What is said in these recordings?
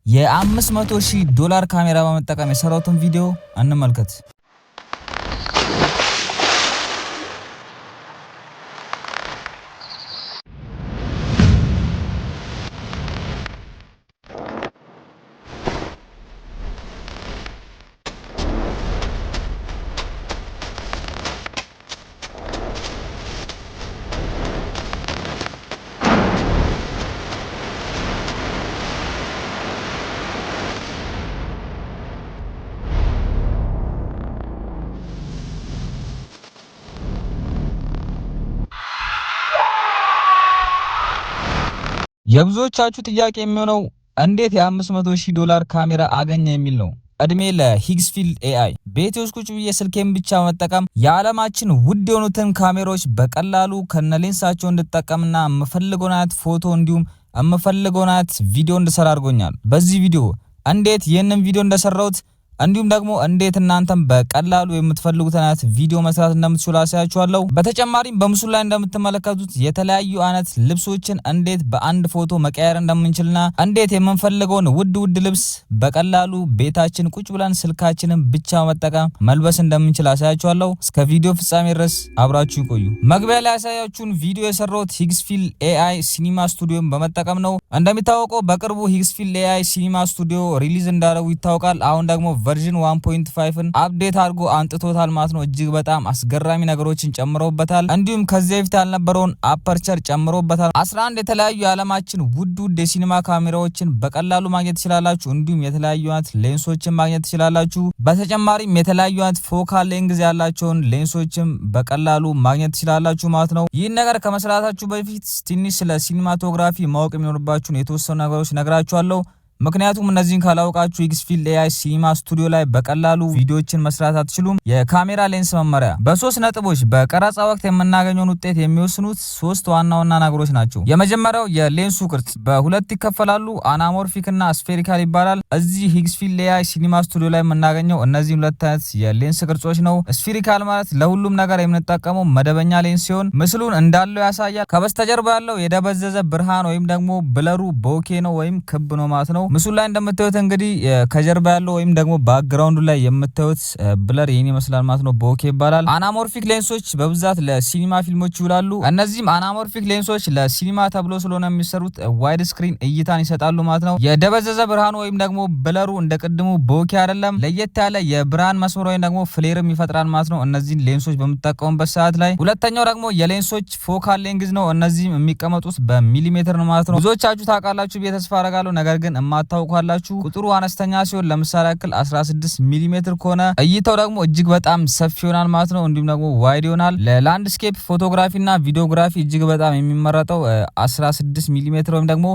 የ$500,000 ካሜራ በመጠቀም የሰራሁትን ቪዲዮ እንመልከት። የብዙዎቻችሁ ጥያቄ የሚሆነው እንዴት የ$500,000 ካሜራ አገኘ የሚል ነው። እድሜ ለሂግስፊልድ ኤአይ። ቤቴ ውስጥ ቁጭ ብዬ ስልኬን ብቻ መጠቀም የዓለማችን ውድ የሆኑትን ካሜራዎች በቀላሉ ከነሌንሳቸው እንድጠቀምና የምፈልገውን አይነት ፎቶ እንዲሁም የምፈልገውን አይነት ቪዲዮ እንድሰራ አድርጎኛል። በዚህ ቪዲዮ እንዴት ይህንን ቪዲዮ እንደሰራሁት እንዲሁም ደግሞ እንዴት እናንተም በቀላሉ የምትፈልጉት አይነት ቪዲዮ መስራት እንደምትችሉ አሳያችኋለሁ። በተጨማሪም በምስሉ ላይ እንደምትመለከቱት የተለያዩ አይነት ልብሶችን እንዴት በአንድ ፎቶ መቀየር እንደምንችልና እንዴት የምንፈልገውን ውድ ልብስ በቀላሉ ቤታችን ቁጭ ብለን ስልካችንን ብቻ መጠቀም መልበስ እንደምንችል አሳያችኋለሁ። እስከ ቪዲዮ ፍጻሜ ድረስ አብራችሁ ይቆዩ። መግቢያ ላይ ያሳያችሁን ቪዲዮ የሰራሁት ሂግስፊልድ ኤአይ ሲኒማ ስቱዲዮን በመጠቀም ነው። እንደሚታወቀው በቅርቡ ሂግስፊልድ ኤአይ ሲኒማ ስቱዲዮ ሪሊዝ እንዳደረጉ ይታወቃል። አሁን ደግሞ ቨርዥን 1.5ን አፕዴት አድርጎ አንጥቶታል ማለት ነው። እጅግ በጣም አስገራሚ ነገሮችን ጨምሮበታል። እንዲሁም ከዚህ በፊት ያልነበረውን አፐርቸር ጨምሮበታል። 11 የተለያዩ የዓለማችን ውድ የሲኒማ ካሜራዎችን በቀላሉ ማግኘት ትችላላችሁ። እንዲሁም የተለያዩ አይነት ሌንሶችን ማግኘት ትችላላችሁ። በተጨማሪም የተለያዩ አይነት ፎካል ሌንግዝ ያላቸውን ሌንሶችን በቀላሉ ማግኘት ትችላላችሁ ማለት ነው። ይህን ነገር ከመስራታችሁ በፊት ትንሽ ስለ ሲኒማቶግራፊ ማወቅ የሚኖርባችሁን የተወሰኑ ነገሮች ነግራችኋለሁ። ምክንያቱም እነዚህን ካላውቃችሁ ሂግስፊልድ ኤአይ ሲኒማ ስቱዲዮ ላይ በቀላሉ ቪዲዮዎችን መስራት አትችሉም። የካሜራ ሌንስ መመሪያ በ3 ነጥቦች በቀረጻ ወቅት የምናገኘውን ውጤት የሚወስኑት 3 ዋና ነገሮች ናቸው። የመጀመሪያው የሌንሱ ቅርጽ በሁለት ይከፈላሉ። አናሞርፊክ እና ስፌሪካል ይባላል። እዚህ ሂግስፊልድ ኤአይ ሲኒማ ስቱዲዮ ላይ የምናገኘው እነዚህ ሁለት አይነት የሌንስ ቅርጾች ነው። ስፌሪካል ማለት ለሁሉም ነገር የምንጠቀመው መደበኛ ሌንስ ሲሆን ምስሉን እንዳለው ያሳያል። ከበስተጀርባ ያለው የደበዘዘ ብርሃን ወይም ደግሞ ብለሩ ቦኬ ነው ወይም ክብ ነው ማለት ነው። ምስሉ ላይ እንደምታዩት እንግዲህ ከጀርባ ያለው ወይም ደግሞ ባክግራውንዱ ላይ የምታዩት ብለር ይሄን ይመስላል ማለት ነው። ቦኬ ይባላል። አናሞርፊክ ሌንሶች በብዛት ለሲኒማ ፊልሞች ይውላሉ። እነዚህም አናሞርፊክ ሌንሶች ለሲኒማ ተብሎ ስለሆነ የሚሰሩት ዋይድ ስክሪን እይታን ይሰጣሉ ማለት ነው። የደበዘዘ ብርሃኑ ወይም ደግሞ ብለሩ እንደቀድሙ ቦኬ አይደለም። ለየት ያለ የብርሃን መስመር ወይም ደግሞ ፍሌርም ይፈጥራል ማለት ነው እነዚህን ሌንሶች በምትጠቀሙበት ሰዓት ላይ። ሁለተኛው ደግሞ የሌንሶች ፎካል ሌንግዝ ነው። እነዚህም የሚቀመጡት በሚሊሜትር ነው ማለት ነው። ብዙዎቻችሁ ታውቃላችሁ ብዬ ተስፋ አደርጋለሁ። ነገር ግን ታውቃላችሁ ቁጥሩ አነስተኛ ሲሆን ለምሳሌ ያክል 16 ሚሊ ሜትር ከሆነ እይታው ደግሞ እጅግ በጣም ሰፊ ይሆናል ማለት ነው። እንዲሁም ደግሞ ዋይድ ይሆናል። ለላንድስኬፕ ፎቶግራፊና ቪዲዮግራፊ እጅግ በጣም የሚመረጠው 16 ሚሊ ሜትር ወይም ደግሞ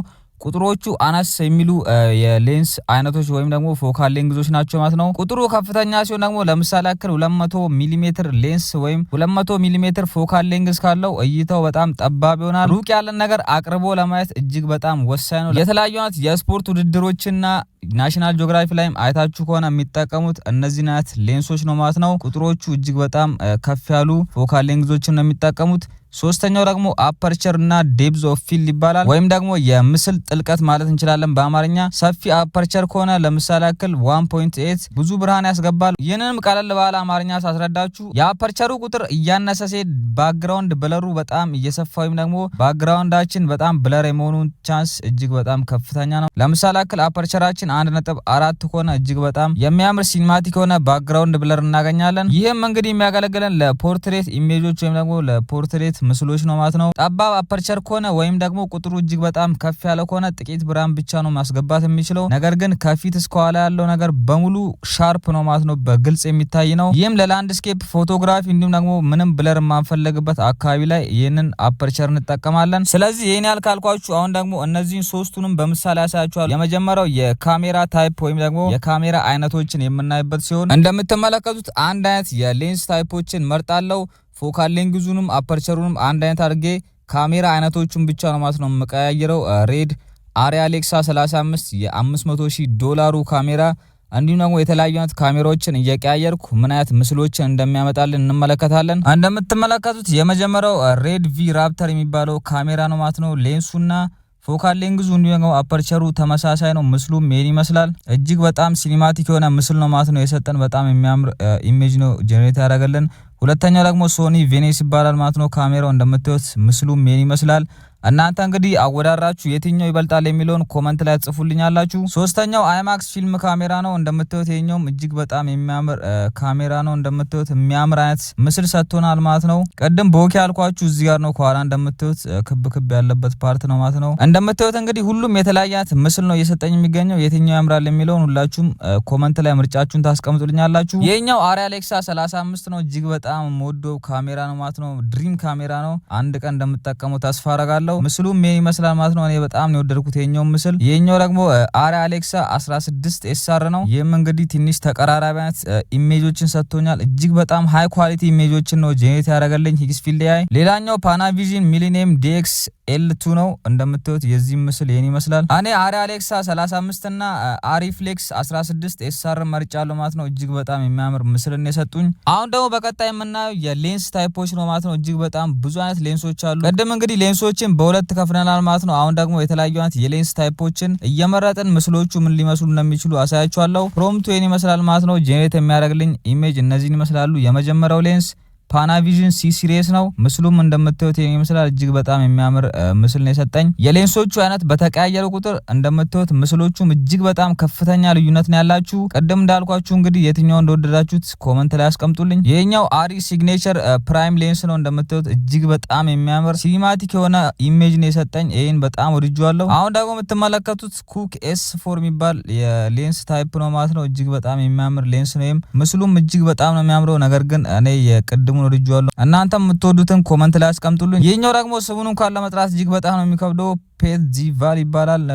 ቁጥሮቹ አነስ የሚሉ የሌንስ አይነቶች ወይም ደግሞ ፎካል ሌንግዞች ናቸው ማለት ነው። ቁጥሩ ከፍተኛ ሲሆን ደግሞ ለምሳሌ ያክል 200 ሚሊ ሜትር ሌንስ ወይም 200 ሚሊ ሜትር ፎካል ሌንግዝ ካለው እይታው በጣም ጠባብ ይሆናል። ሩቅ ያለን ነገር አቅርቦ ለማየት እጅግ በጣም ወሳኝ ነው። የተለያዩ አይነት የስፖርት ውድድሮችና ናሽናል ጂኦግራፊ ላይም አይታችሁ ከሆነ የሚጠቀሙት እነዚህ አይነት ሌንሶች ነው ማለት ነው። ቁጥሮቹ እጅግ በጣም ከፍ ያሉ ፎካል ሌንግዞችን ነው የሚጠቀሙት። ሶስተኛው ደግሞ አፐርቸር እና ዴፕዝ ኦፍ ፊልድ ይባላል። ወይም ደግሞ የምስል ጥልቀት ማለት እንችላለን በአማርኛ። ሰፊ አፐርቸር ከሆነ ለምሳሌ ያክል 1.8 ብዙ ብርሃን ያስገባል። ይህንንም ቀለል ባለ አማርኛ ሳስረዳችሁ የአፐርቸሩ ቁጥር እያነሰ ሲሄድ ባክግራውንድ ብለሩ በጣም እየሰፋ ወይም ደግሞ ባክግራውንዳችን በጣም ብለር የመሆኑን ቻንስ እጅግ በጣም ከፍተኛ ነው። ለምሳሌ ያክል አፐርቸራችን 1.4 ከሆነ እጅግ በጣም የሚያምር ሲኒማቲክ የሆነ ባክግራውንድ ብለር እናገኛለን። ይህም እንግዲህ የሚያገለግለን ለፖርትሬት ኢሜጆች ወይም ደግሞ ለፖርትሬት ምስሎች ነው ማለት ነው። ጠባብ አፐርቸር ከሆነ ወይም ደግሞ ቁጥሩ እጅግ በጣም ከፍ ያለ ከሆነ ጥቂት ብርሃን ብቻ ነው ማስገባት የሚችለው። ነገር ግን ከፊት እስከኋላ ያለው ነገር በሙሉ ሻርፕ ነው ማለት ነው፣ በግልጽ የሚታይ ነው። ይህም ለላንድስኬፕ ፎቶግራፊ እንዲሁም ደግሞ ምንም ብለር የማንፈልግበት አካባቢ ላይ ይህንን አፐርቸር እንጠቀማለን። ስለዚህ ይህን ያህል ካልኳችሁ አሁን ደግሞ እነዚህን ሶስቱንም በምሳሌ ያሳያችኋል። የመጀመሪያው የካሜራ ታይፕ ወይም ደግሞ የካሜራ አይነቶችን የምናይበት ሲሆን እንደምትመለከቱት አንድ አይነት የሌንስ ታይፖችን መርጣለሁ። ፎካል ሌንግዙንም አፐርቸሩንም አንድ አይነት አድርጌ ካሜራ አይነቶቹን ብቻ ነው ማለት ነው የምቀያየረው። ሬድ አሪያ አሌክሳ 35 የ$500,000 ካሜራ እንዲሁም ደግሞ የተለያዩ አይነት ካሜራዎችን እየቀያየርኩ ምን አይነት ምስሎችን እንደሚያመጣልን እንመለከታለን። እንደምትመለከቱት የመጀመሪያው ሬድ ቪ ራፕተር የሚባለው ካሜራ ነው ማለት ነው። ሌንሱና ፎካል ሌንግዙ እንዲሁ አፐርቸሩ ተመሳሳይ ነው። ምስሉም ሜን ይመስላል። እጅግ በጣም ሲኒማቲክ የሆነ ምስል ነው ማለት ነው የሰጠን። በጣም የሚያምር ኢሜጅ ነው ጄኔሬት ያደረገልን። ሁለተኛው ደግሞ ሶኒ ቬኔስ ይባላል ማለት ነው። ካሜራው እንደምታዩት ምስሉም ሜን ይመስላል። እናንተ እንግዲህ አወዳድራችሁ የትኛው ይበልጣል የሚለውን ኮመንት ላይ ጽፉልኛላችሁ። ሶስተኛው አይማክስ ፊልም ካሜራ ነው። እንደምታዩት ይሄኛውም እጅግ በጣም የሚያምር ካሜራ ነው። እንደምታዩት የሚያምር አይነት ምስል ሰጥቶናል ማለት ነው። ቀደም ቦኬ ያልኳችሁ እዚህ ጋር ነው። ከኋላ እንደምታዩት ክብ ክብ ያለበት ፓርት ነው ማለት ነው። እንደምታዩት እንግዲህ ሁሉም የተለያየ አይነት ምስል ነው እየሰጠኝ የሚገኘው። የትኛው ያምራል የሚለውን ሁላችሁም ኮመንት ላይ ምርጫችሁን ታስቀምጡልኛላችሁ። ይሄኛው አሪ አሌክሳ 35 ነው። እጅግ በጣም ሞዶ ካሜራ ነው ማለት ነው። ድሪም ካሜራ ነው። አንድ ቀን እንደምትጠቀሙ ተስፋ አረጋለሁ። ምስሉ ምን ይመስላል ማለት ነው። እኔ በጣም ነው የወደድኩት የኛው ምስል። የኛው ደግሞ አሪ አሌክሳ 16 ኤስአር ነው። ይሄም እንግዲህ ትንሽ ተቀራራቢ አይነት ኢሜጆችን ሰጥቶኛል። እጅግ በጣም ሃይ ኳሊቲ ኢሜጆችን ነው ጄኔሬት ያደረገልኝ ሂግስፊልድ ኤአይ። ሌላኛው ፓናቪዥን ሚሊኒየም ዲኤክስ ኤል2 ነው። እንደምታዩት የዚህ ምስል ይሄን ይመስላል። እኔ አሪ አሌክሳ 35 እና አሪ ፍሌክስ 16 ኤስአር መርጫለሁ ማለት ነው። እጅግ በጣም የሚያምር ምስልን የሰጡኝ። አሁን ደግሞ በቀጣይ የምናየው የሌንስ ታይፖች ነው ማለት ነው። እጅግ በጣም ብዙ አይነት ሌንሶች አሉ። ቀደም እንግዲህ ሌንሶችን በሁለት ከፍለናል ማለት ነው። አሁን ደግሞ የተለያዩ አይነት የሌንስ ታይፖችን እየመረጥን ምስሎቹ ምን ሊመስሉ እንደሚችሉ አሳያችኋለሁ። ፕሮምፕቱ ይሄን ይመስላል ማለት ነው። ጄኔሬት የሚያደርግልኝ ኢሜጅ እነዚህን ይመስላሉ። የመጀመሪያው ሌንስ ፓናቪዥን ሲ ሲሪስ ነው። ምስሉም እንደምታዩት ይመስላል። እጅግ በጣም የሚያምር ምስል ነው የሰጠኝ። የሌንሶቹ አይነት በተቀያየሩ ቁጥር እንደምታዩት ምስሎቹም እጅግ በጣም ከፍተኛ ልዩነት ነው ያላችሁ። ቀደም እንዳልኳችሁ እንግዲህ የትኛው እንደወደዳችሁት ኮመንት ላይ አስቀምጡልኝ። ይሄኛው አሪ ሲግኔቸር ፕራይም ሌንስ ነው። እንደምታዩት እጅግ በጣም የሚያምር ሲኒማቲክ የሆነ ኢሜጅ ነው የሰጠኝ። ይሄን በጣም ወድጄዋለሁ። አሁን ደግሞ የምትመለከቱት ኩክ ኤስ4 የሚባል የሌንስ ታይፕ ነው ማለት ነው። እጅግ በጣም የሚያምር ሌንስ ነው። ምስሉም እጅግ በጣም ነው የሚያምረው። ነገር ግን እኔ የቅድሙ ወድጄዋለሁ። እናንተም የምትወዱትን ኮመንት ላይ አስቀምጡልኝ። ይሄኛው ደግሞ ስሙን እንኳን ለመጥራት እጅግ በጣም ነው የሚከብደው። ፔት ዚቫል ይባላል።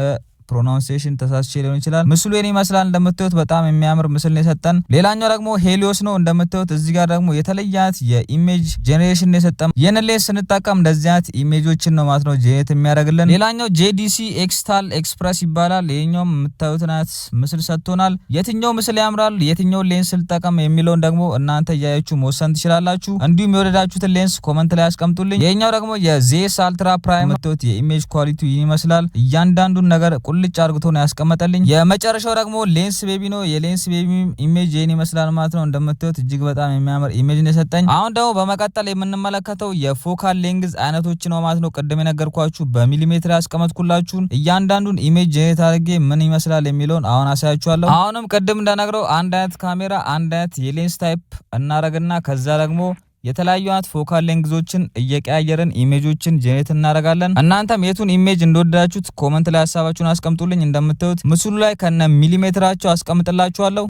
ፕሮናንሴሽን ተሳስቼ ሊሆን ይችላል። ምስሉ የኔ ይመስላል። እንደምታዩት በጣም የሚያምር ምስል ነው የሰጠን። ሌላኛው ደግሞ ሄሊዮስ ነው። እንደምታዩት እዚህ ጋር ደግሞ የተለያት የኢሜጅ ጄኔሬሽን ነው የሰጠን። ይህን ሌንስ ስንጠቀም እንደዚህ አይነት ኢሜጆችን ነው ማለት ነው ጄኔሬት የሚያደርግልን። ሌላኛው ጄዲሲ ኤክስታል ኤክስፕረስ ይባላል። ይሄኛውም የምታዩት አይነት ምስል ሰጥቶናል። የትኛው ምስል ያምራል፣ የትኛው ሌንስ ልጠቀም የሚለውን ደግሞ እናንተ እያያችሁ መወሰን ትችላላችሁ። እንዲሁም የወደዳችሁትን ሌንስ ኮመንት ላይ አስቀምጡልኝ። ይሄኛው ደግሞ የዜስ አልትራ ፕራይም የምታዩት የኢሜጅ ኳሊቲ ይህን ይመስላል። እያንዳንዱን ነገር ልጭ አርግቶ ነው ያስቀመጠልኝ። የመጨረሻው ደግሞ ሌንስ ቤቢ ነው። የሌንስ ቤቢ ኢሜጅ ይሄን ይመስላል ማለት ነው። እንደምታዩት እጅግ በጣም የሚያምር ኢሜጅ ነው የሰጠኝ። አሁን ደግሞ በመቀጠል የምንመለከተው የፎካል ሌንግዝ አይነቶች ነው ማለት ነው። ቅድም የነገርኳችሁ በሚሊሜትር ያስቀመጥኩላችሁን እያንዳንዱን ኢሜጅ ጄኔሬት አድርጌ ምን ይመስላል የሚለውን አሁን አሳያችኋለሁ። አሁንም ቅድም እንደነግረው አንድ አይነት ካሜራ አንድ አይነት የሌንስ ታይፕ እናረግና ከዛ ደግሞ የተለያዩ አይነት ፎካል ሌንግዞችን እየቀያየርን ኢሜጆችን ጄኔሬት እናደርጋለን። እናንተም የቱን ኢሜጅ እንደወደዳችሁት ኮመንት ላይ ሀሳባችሁን አስቀምጡልኝ። እንደምታዩት ምስሉ ላይ ከነ ሚሊሜትራቸው አስቀምጥላችኋለሁ።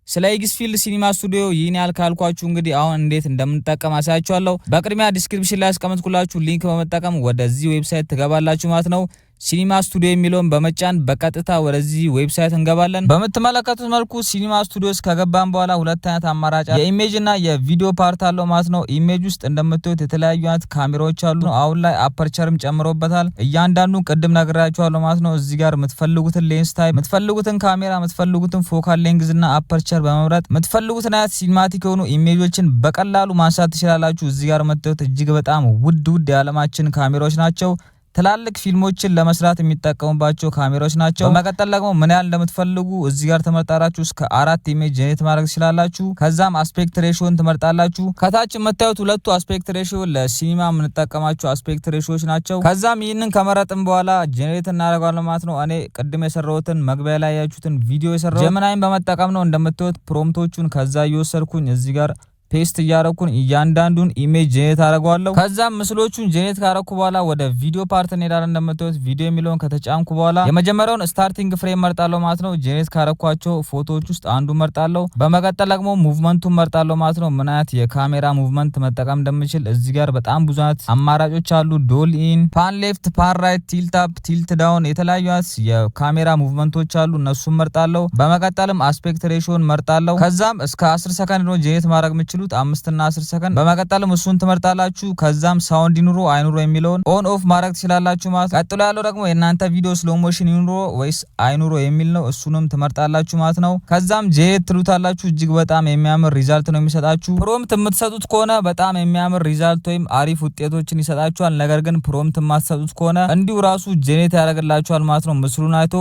ስለ ሂግስፊልድ ሲኒማ ስቱዲዮ ይህን ያህል ካልኳችሁ እንግዲህ አሁን እንዴት እንደምንጠቀም አሳያችኋለሁ። በቅድሚያ ዲስክሪፕሽን ላይ አስቀምጥኩላችሁ ሊንክ በመጠቀም ወደዚህ ዌብሳይት ትገባላችሁ ማለት ነው። ሲኒማ ስቱዲዮ የሚለውን በመጫን በቀጥታ ወደዚህ ዌብሳይት እንገባለን። በምትመለከቱት መልኩ ሲኒማ ስቱዲዮስ ከገባን በኋላ ሁለት አይነት አማራጭ የኢሜጅ እና የቪዲዮ ፓርት አለው ማለት ነው። ኢሜጅ ውስጥ እንደምታዩት የተለያዩ አይነት ካሜራዎች አሉ። አሁን ላይ አፐርቸርም ጨምሮበታል። እያንዳንዱን ቅድም ነግራችኋለሁ ማለት ነው። እዚህ ጋር የምትፈልጉትን ሌንስ ታይፕ፣ የምትፈልጉትን ካሜራ፣ የምትፈልጉትን ፎካል ሌንግዝ እና አፐርቸር በመምረጥ የምትፈልጉትን አይነት ሲኒማቲክ የሆኑ ኢሜጆችን በቀላሉ ማንሳት ትችላላችሁ። እዚህ ጋር የምታዩት እጅግ በጣም ውድ የዓለማችን ካሜራዎች ናቸው። ትላልቅ ፊልሞችን ለመስራት የሚጠቀሙባቸው ካሜራዎች ናቸው። በመቀጠል ደግሞ ምን ያህል እንደምትፈልጉ እዚህ ጋር ተመርጣላችሁ እስከ 4 ኢሜጅ ጄኔሬት ማድረግ ትችላላችሁ። ከዛም አስፔክት ሬሾን ትመርጣላችሁ። ከታች የምታዩት ሁለቱ አስፔክት ሬሾ ለሲኒማ የምንጠቀማቸው አስፔክት ሬሾች ናቸው። ከዛም ይህንን ከመረጥን በኋላ ጄኔሬት እናደርጋለን ማለት ነው። እኔ ቅድም የሰራሁትን መግቢያ ላይ ያያችሁትን ቪዲዮ የሰራሁት ጀሚናይን በመጠቀም ነው። እንደምታዩት ፕሮምፕቶቹን ከዛ እየወሰድኩኝ እዚህ ጋር ፔስት እያረኩን እያንዳንዱን ኢሜጅ ጄኔሬት አደርጋለሁ። ከዛም ምስሎቹን ጄኔሬት ካረኩ በኋላ ወደ ቪዲዮ ፓርት እንሄዳለን። እንደምታዩት ቪዲዮ የሚለውን ከተጫንኩ በኋላ የመጀመሪያውን ስታርቲንግ ፍሬም መርጣለሁ ማለት ነው። ጄኔሬት ካረኳቸው ፎቶዎች ውስጥ አንዱ መርጣለሁ። በመቀጠል ደግሞ ሙቭመንቱን መርጣለሁ ማለት ነው። ምን አይነት የካሜራ ሙቭመንት መጠቀም እንደምችል እዚህ ጋር በጣም ብዙ አይነት አማራጮች አሉ። ዶል ኢን፣ ፓን ሌፍት፣ ፓን ራይት፣ ቲልት አፕ፣ ቲልት ዳውን የተለያዩ አይነት የካሜራ ሙቭመንቶች አሉ። እነሱን መርጣለሁ። በመቀጠልም አስፔክት ሬሾን መርጣለሁ። ከዛም እስከ 10 ሰከንድ ነው ጄኔሬት ማድረግ የምትችሉት 5 እና 10 ሰከንድ። በመቀጠልም እሱን ትመርጣላችሁ። ከዛም ሳውንድ ይኑሮ አይኑሮ የሚለውን ኦን ኦፍ ማድረግ ትችላላችሁ ማለት። ቀጥሎ ያለው ደግሞ የእናንተ ቪዲዮ ስሎ ሞሽን ይኑሮ ወይስ አይኑሮ የሚል ነው። እሱንም ትመርጣላችሁ ማለት ነው። ከዛም ጄት ትሉታላችሁ። እጅግ በጣም የሚያምር ሪዛልት ነው የሚሰጣችሁ። ፕሮምፕት የምትሰጡት ከሆነ በጣም የሚያምር ሪዛልት ወይም አሪፍ ውጤቶችን ይሰጣችኋል። ነገር ግን ፕሮምፕት የማትሰጡት ከሆነ እንዲሁ ራሱ ጄኔሬት ያደርግላችኋል ማለት ነው ምስሉን አይቶ።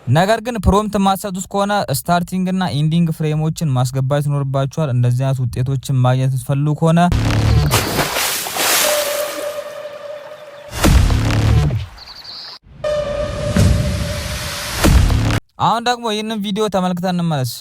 ነገር ግን ፕሮምፕት ማሰጡት ከሆነ ስታርቲንግ እና ኢንዲንግ ፍሬሞችን ማስገባት ይኖርባችኋል። እንደዚህ አይነት ውጤቶችን ማግኘት ትፈልጉ ከሆነ አሁን ደግሞ ይህንን ቪዲዮ ተመልክተን እንመለስ።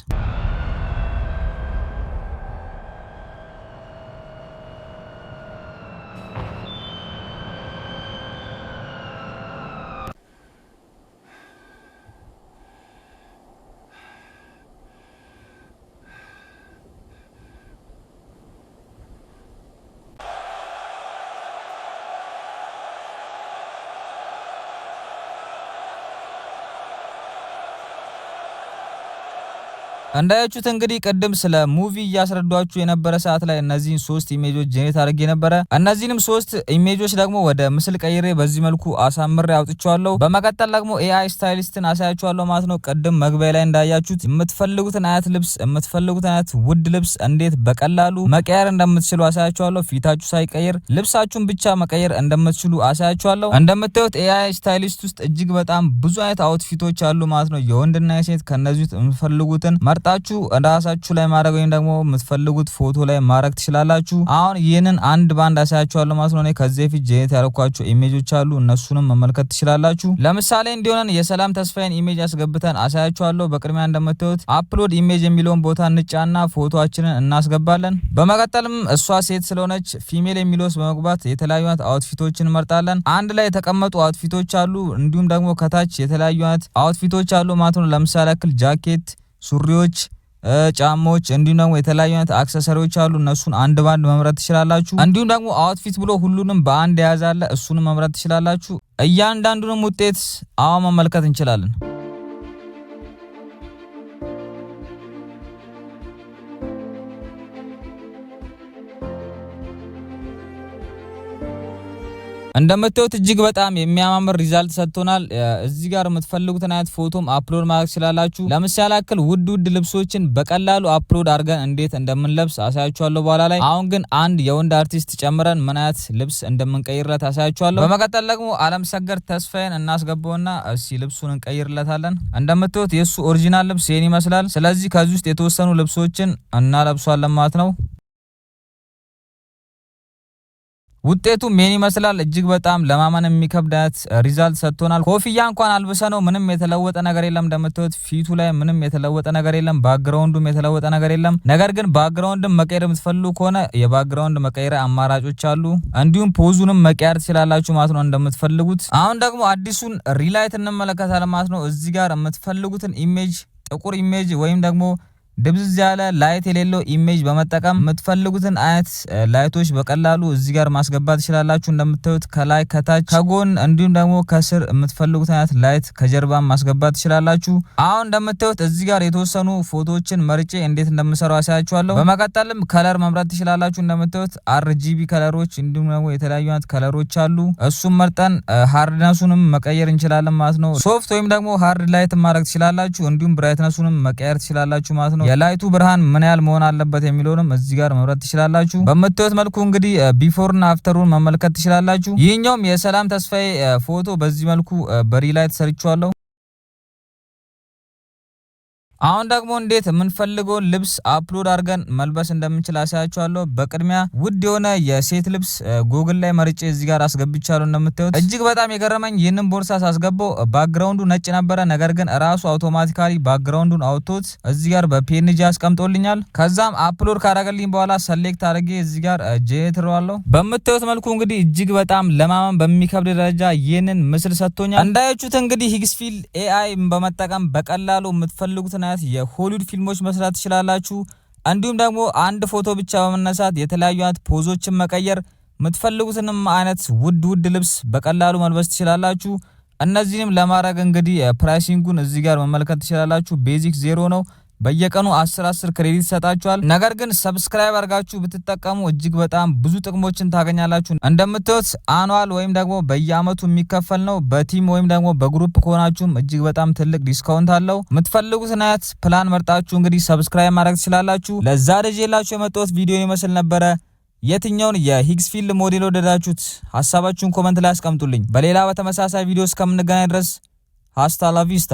እንዳያችሁት እንግዲህ ቅድም ስለ ሙቪ እያስረዷችሁ የነበረ ሰዓት ላይ እነዚህን 3 ኢሜጆች ጄኔሬት አድርጌ ነበረ። እነዚህንም 3 ኢሜጆች ደግሞ ወደ ምስል ቀይሬ በዚህ መልኩ አሳምሬ አውጥቻለሁ። በመቀጠል ደግሞ ኤአይ ስታይሊስትን አሳያችኋለሁ ማለት ነው። ቅድም መግቢያ ላይ እንዳያችሁት የምትፈልጉትን አይነት ልብስ የምትፈልጉትን አይነት ውድ ልብስ እንዴት በቀላሉ መቀየር እንደምትችሉ አሳያችኋለሁ። ፊታችሁ ሳይቀየር ልብሳችሁን ብቻ መቀየር እንደምትችሉ አሳያችኋለሁ። እንደምታዩት ኤአይ ስታይሊስት ውስጥ እጅግ በጣም ብዙ አይነት አውትፊቶች አሉ ማለት ነው። የወንድና የሴት ከነዚህ የምትፈልጉትን መርጣችሁ ራሳችሁ ላይ ማድረግ ወይም ደግሞ የምትፈልጉት ፎቶ ላይ ማድረግ ትችላላችሁ። አሁን ይህንን አንድ ባንድ አሳያችኋለሁ ማለት ነው። ከዚህ በፊት ጄኔሬት ያደረኳቸው ኢሜጆች አሉ፣ እነሱንም መመልከት ትችላላችሁ። ለምሳሌ እንዲሆነን የሰላም ተስፋዬን ኢሜጅ አስገብተን አሳያችኋለሁ። በቅድሚያ እንደምታዩት አፕሎድ ኢሜጅ የሚለውን ቦታ እንጫና ፎቶአችንን እናስገባለን። በመቀጠልም እሷ ሴት ስለሆነች ፊሜል የሚለውስ በመግባት የተለያዩ አይነት አውትፊቶችን እንመርጣለን። አንድ ላይ የተቀመጡ አውትፊቶች አሉ፣ እንዲሁም ደግሞ ከታች የተለያዩ አይነት አውትፊቶች አሉ ማለት ነው። ለምሳሌ ያክል ጃኬት፣ ሱሪዎች፣ ጫማዎች እንዲሁም ደግሞ የተለያዩ አይነት አክሰሰሪዎች አሉ። እነሱን አንድ ባንድ መምረጥ ትችላላችሁ። እንዲሁም ደግሞ አውትፊት ብሎ ሁሉንም በአንድ የያዛለ እሱንም መምረጥ ትችላላችሁ። እያንዳንዱንም ውጤት መመልከት እንችላለን። እንደምታዩት እጅግ በጣም የሚያማምር ሪዛልት ሰጥቶናል። እዚህ ጋር የምትፈልጉትን አይነት ፎቶም አፕሎድ ማድረግ ትችላላችሁ። ለምሳሌ ያክል ውድ ልብሶችን በቀላሉ አፕሎድ አድርገን እንዴት እንደምንለብስ አሳያችኋለሁ በኋላ ላይ። አሁን ግን አንድ የወንድ አርቲስት ጨምረን ምን አይነት ልብስ እንደምንቀይርለት አሳያችኋለሁ። በመቀጠል ደግሞ አለምሰገድ ተስፋዬን እናስገባውና እሺ ልብሱን እንቀይርለታለን። እንደምታዩት የሱ ኦሪጂናል ልብስ ይሄን ይመስላል። ስለዚህ ከዚህ ውስጥ የተወሰኑ ልብሶችን እናለብሷለን ማለት ነው። ውጤቱ ምን ይመስላል? እጅግ በጣም ለማመን የሚከብዳት ሪዛልት ሰጥቶናል። ኮፍያ እንኳን አልብሰነው ምንም የተለወጠ ነገር የለም። እንደምታዩት ፊቱ ላይ ምንም የተለወጠ ነገር የለም። ባክግራውንዱም የተለወጠ ነገር የለም። ነገር ግን ባክግራውንድም መቀየር የምትፈልጉ ከሆነ የባክግራውንድ መቀየሪያ አማራጮች አሉ። እንዲሁም ፖዙንም መቀየር ትችላላችሁ ማለት ነው እንደምትፈልጉት። አሁን ደግሞ አዲሱን ሪላይት እንመለከታለን ማለት ነው። እዚህ ጋር የምትፈልጉትን ኢሜጅ ጥቁር ኢሜጅ ወይም ደግሞ ድብዝዝ ያለ ላይት የሌለው ኢሜጅ በመጠቀም የምትፈልጉትን አይነት ላይቶች በቀላሉ እዚህ ጋር ማስገባት ትችላላችሁ። እንደምታዩት ከላይ ከታች ከጎን እንዲሁም ደግሞ ከስር የምትፈልጉትን አይነት ላይት ከጀርባ ማስገባት ትችላላችሁ። አሁን እንደምታዩት እዚህ ጋር የተወሰኑ ፎቶዎችን መርጬ እንዴት እንደምሰራው አሳያችኋለሁ። በመቀጠልም ከለር መምረጥ ትችላላችሁ። እንደምታዩት አርጂቢ ከለሮች እንዲሁም ደግሞ የተለያዩ አይነት ከለሮች አሉ። እሱም መርጠን ሃርድነሱንም መቀየር እንችላለን ማለት ነው። ሶፍት ወይም ደግሞ ሃርድ ላይት ማድረግ ትችላላችሁ። እንዲሁም ብራይትነሱንም መቀየር ትችላላችሁ ማለት ነው። የላይቱ ብርሃን ምን ያህል መሆን አለበት የሚለውንም እዚህ ጋር መምረጥ ትችላላችሁ። በምታዩት መልኩ እንግዲህ ቢፎርና አፍተሩን መመልከት ትችላላችሁ። ይህኛውም የሰላም ተስፋዬ ፎቶ በዚህ መልኩ በሪላይት ሰርቻለሁ። አሁን ደግሞ እንዴት የምንፈልገውን ልብስ አፕሎድ አድርገን መልበስ እንደምንችል አሳያችኋለሁ። በቅድሚያ ውድ የሆነ የሴት ልብስ ጉግል ላይ መርጬ እዚህ ጋር አስገብቻለሁ። እንደምታዩት እጅግ በጣም የገረመኝ ይህንን ቦርሳ ሳስገባው ባክግራውንዱ ነጭ ነበረ። ነገር ግን ራሱ አውቶማቲካሊ ባክግራውንዱን አውጥቶት እዚህ ጋር በፒኤንጂ አስቀምጦልኛል። ከዛም አፕሎድ ካደረገልኝ በኋላ ሰሌክት አድርጌ እዚህ ጋር ጄኔሬተዋለሁ። በምታዩት መልኩ እንግዲህ እጅግ በጣም ለማመን በሚከብድ ደረጃ ይህንን ምስል ሰጥቶኛል። እንዳያችሁት እንግዲህ ሂግስፊልድ ኤአይ በመጠቀም በቀላሉ የምትፈልጉትን የሆሊውድ ፊልሞች መስራት ትችላላችሁ። እንዲሁም ደግሞ አንድ ፎቶ ብቻ በመነሳት የተለያዩ አይነት ፖዞችን መቀየር የምትፈልጉትንም አይነት ውድ ልብስ በቀላሉ መልበስ ትችላላችሁ። እነዚህንም ለማድረግ እንግዲህ ፕራይሲንጉን እዚህ ጋር መመልከት ትችላላችሁ። ቤዚክ 0 ነው። በየቀኑ 10 ክሬዲት ይሰጣችኋል። ነገር ግን ሰብስክራይብ አድርጋችሁ ብትጠቀሙ እጅግ በጣም ብዙ ጥቅሞችን ታገኛላችሁ። እንደምታዩት አኑዋል ወይም ደግሞ በየአመቱ የሚከፈል ነው። በቲም ወይም ደግሞ በግሩፕ ከሆናችሁም እጅግ በጣም ትልቅ ዲስካውንት አለው። የምትፈልጉትን አይነት ፕላን መርጣችሁ እንግዲህ ሰብስክራይብ ማድረግ ትችላላችሁ። ለዛሬ ይዤላችሁ የመጣሁት ቪዲዮ ይመስል ነበረ። የትኛውን የሂግስፊልድ ሞዴል ወደዳችሁት? ሐሳባችሁን ኮሜንት ላይ አስቀምጡልኝ። በሌላ በተመሳሳይ ቪዲዮ እስከምንገናኝ ድረስ ሃስታ ላ ቪስታ።